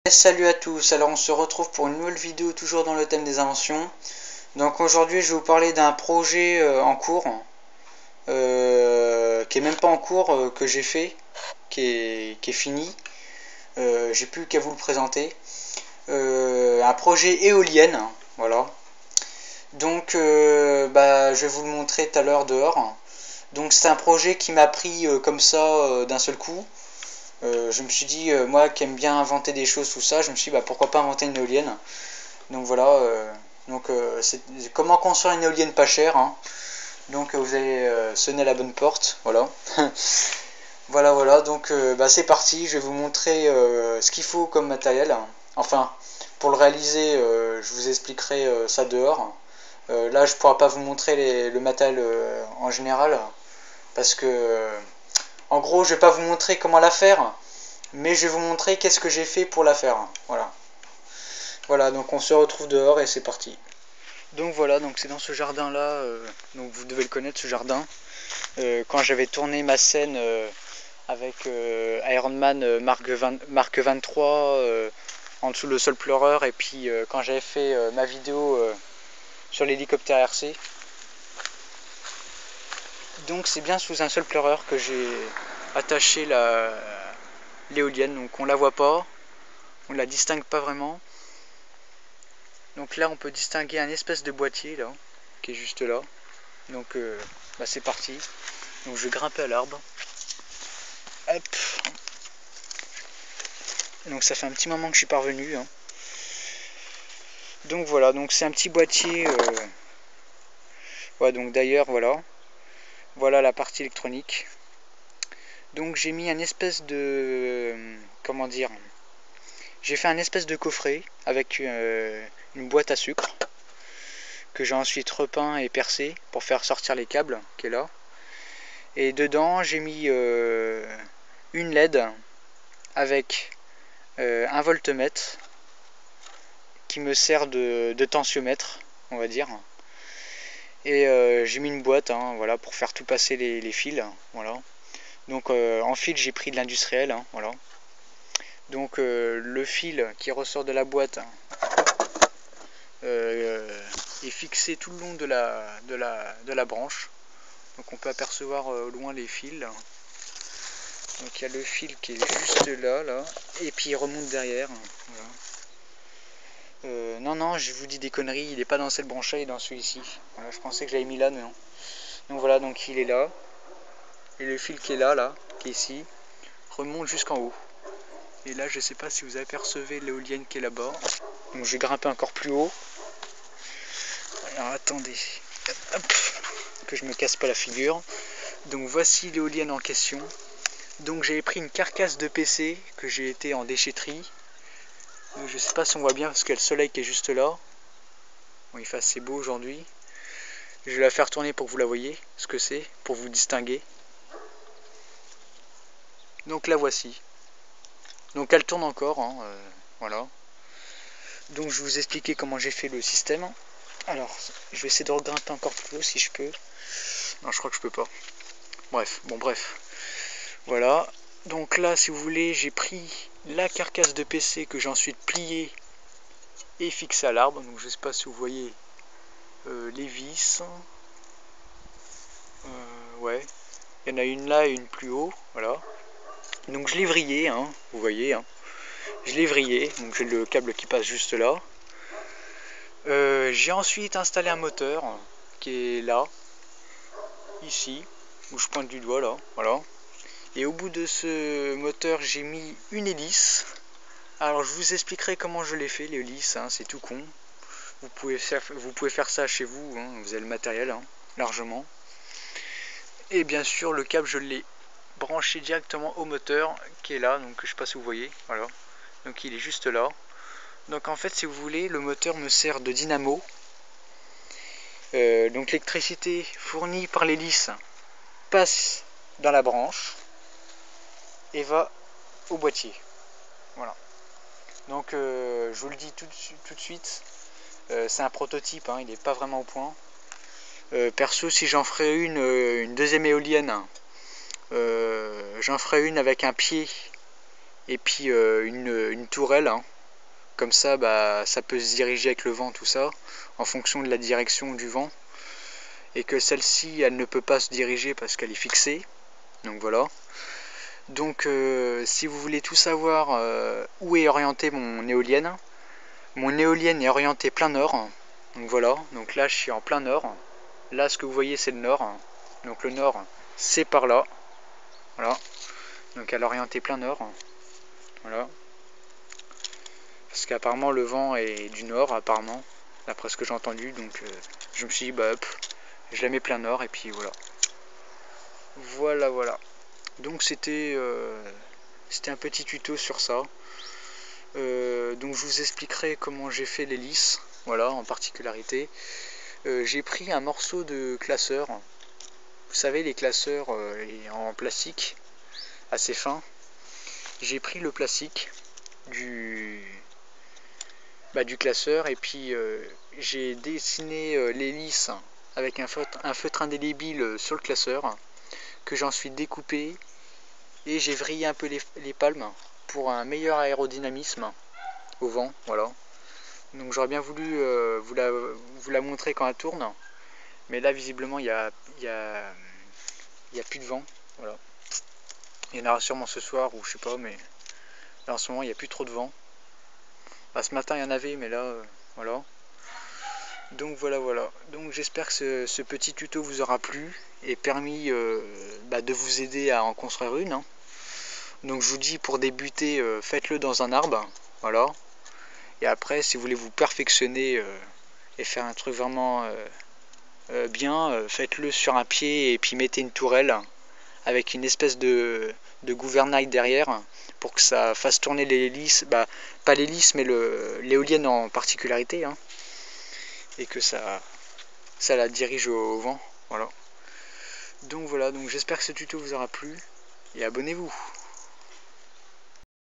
Salut à tous, alors on se retrouve pour une nouvelle vidéo toujours dans le thème des inventions. Donc aujourd'hui je vais vous parler d'un projet en cours, qui est même pas en cours, que j'ai fait, qui est fini. J'ai plus qu'à vous le présenter. Un projet éolienne, voilà. Donc je vais vous le montrer tout à l'heure dehors. Donc c'est un projet qui m'a pris comme ça d'un seul coup. Je me suis dit, moi qui aime bien inventer des choses, tout ça, je me suis dit pourquoi pas inventer une éolienne. Donc voilà, c'est comment construire une éolienne pas chère, hein. Donc vous allez sonner à la bonne porte, voilà. Voilà, donc c'est parti, je vais vous montrer ce qu'il faut comme matériel. Enfin, pour le réaliser, je vous expliquerai ça dehors. Là, je ne pourrai pas vous montrer le matériel en général, parce que, en gros, je ne vais pas vous montrer comment la faire, mais je vais vous montrer qu'est-ce que j'ai fait pour la faire. Voilà, donc on se retrouve dehors et c'est parti. Donc voilà, donc c'est dans ce jardin là, donc vous devez le connaître ce jardin. Quand j'avais tourné ma scène avec Iron Man Mark 23 en dessous le sol pleureur, et puis quand j'avais fait ma vidéo sur l'hélicoptère RC. Donc c'est bien sous un sol pleureur que j'ai attaché l'éolienne, donc on la voit pas, on la distingue pas vraiment. Donc là on peut distinguer un espèce de boîtier là, qui est juste là. Donc c'est parti. Donc je vais grimper à l'arbre. Hop. Donc ça fait un petit moment que je suis parvenu, hein. Donc voilà, donc c'est un petit boîtier. Ouais, donc d'ailleurs voilà la partie électronique. Donc j'ai mis un espèce de, comment dire, j'ai fait un espèce de coffret avec une boîte à sucre que j'ai ensuite repeint et percé pour faire sortir les câbles qui est là. Et dedans j'ai mis une LED avec un voltmètre qui me sert de tensiomètre, on va dire. Et j'ai mis une boîte, hein, voilà, pour faire tout passer les fils, voilà. Donc en fil j'ai pris de l'industriel, hein, voilà. Donc le fil qui ressort de la boîte est fixé tout le long de la branche. Donc on peut apercevoir au loin les fils. Donc il y a le fil qui est juste là, et puis il remonte derrière. Voilà. Non, je vous dis des conneries, il n'est pas dans cette branche-là, il est dans celui-ci. Voilà, je pensais que je l'avais mis là, non. Donc voilà, donc il est là. Et le fil qui est là, qui est ici, remonte jusqu'en haut. Et là, je sais pas si vous apercevez l'éolienne qui est là-bas. Donc je vais grimper encore plus haut. Alors attendez, hop, que je me casse pas la figure. Donc voici l'éolienne en question. Donc j'avais pris une carcasse de PC que j'ai été en déchetterie. Je sais pas si on voit bien parce qu'il y a le soleil qui est juste là. Bon, il fait assez beau aujourd'hui. Je vais la faire tourner pour que vous la voyez, ce que c'est, pour vous distinguer. Donc la voici. Donc elle tourne encore, hein, voilà. Donc je vais vous expliquer comment j'ai fait le système. Alors, je vais essayer de regrimper encore plus haut si je peux. Non, je crois que je peux pas. Bref. Voilà. Donc là, si vous voulez, j'ai pris la carcasse de PC que j'ai ensuite pliée et fixée à l'arbre. Donc je ne sais pas si vous voyez les vis. Ouais. Il y en a une là et une plus haut. Voilà. Donc je l'ai vrillé, hein, vous voyez. Hein. Je l'ai vrillé. Donc j'ai le câble qui passe juste là. J'ai ensuite installé un moteur qui est là, ici, où je pointe du doigt là, voilà. Et au bout de ce moteur, j'ai mis une hélice. Alors je vous expliquerai comment je l'ai fait, l'hélice, hein, c'est tout con. Vous pouvez faire ça chez vous, hein, vous avez le matériel, hein, largement. Et bien sûr, le câble, je l'ai branché directement au moteur qui est là, donc je sais pas si vous voyez, voilà. Donc il est juste là. Donc en fait, si vous voulez, le moteur me sert de dynamo. Donc l'électricité fournie par l'hélice passe dans la branche et va au boîtier. Voilà. Donc je vous le dis tout de suite, c'est un prototype, hein, il n'est pas vraiment au point. Perso, si j'en ferais une deuxième éolienne, j'en ferais une avec un pied et puis une tourelle, hein. Comme ça, bah, ça peut se diriger avec le vent, tout ça, en fonction de la direction du vent, et que celle-ci, elle ne peut pas se diriger parce qu'elle est fixée. Donc voilà. Donc si vous voulez tout savoir où est orientée mon éolienne est orientée plein nord. Donc voilà, donc là je suis en plein nord. Là ce que vous voyez c'est le nord. Donc le nord c'est par là. Voilà. Donc elle est orientée plein nord. Voilà. Parce qu'apparemment le vent est du nord apparemment, d'après ce que j'ai entendu. Donc je me suis dit bah hop, je la mets plein nord et puis voilà. Voilà. Donc c'était un petit tuto sur ça. Donc je vous expliquerai comment j'ai fait l'hélice, voilà, en particularité. J'ai pris un morceau de classeur, vous savez les classeurs en plastique, assez fin. J'ai pris le plastique du classeur et puis j'ai dessiné l'hélice avec un feutre indélébile sur le classeur, que j'ai ensuite découpé, et j'ai vrillé un peu les palmes pour un meilleur aérodynamisme au vent, voilà. Donc j'aurais bien voulu vous la montrer quand elle tourne, mais là visiblement il y a plus de vent, voilà. Il y en aura sûrement ce soir ou je sais pas, mais là en ce moment il n'y a plus trop de vent. Bah, ce matin il y en avait, mais là voilà. Donc voilà. Donc j'espère que ce petit tuto vous aura plu et permis de vous aider à en construire une, hein. Donc je vous dis, pour débuter, faites-le dans un arbre, voilà. Et après, si vous voulez vous perfectionner et faire un truc vraiment bien, faites-le sur un pied et puis mettez une tourelle avec une espèce de gouvernail derrière pour que ça fasse tourner l'hélice, pas l'hélice mais l'éolienne en particularité, hein, et que ça la dirige au vent, voilà. Donc voilà, donc j'espère que ce tuto vous aura plu et abonnez-vous.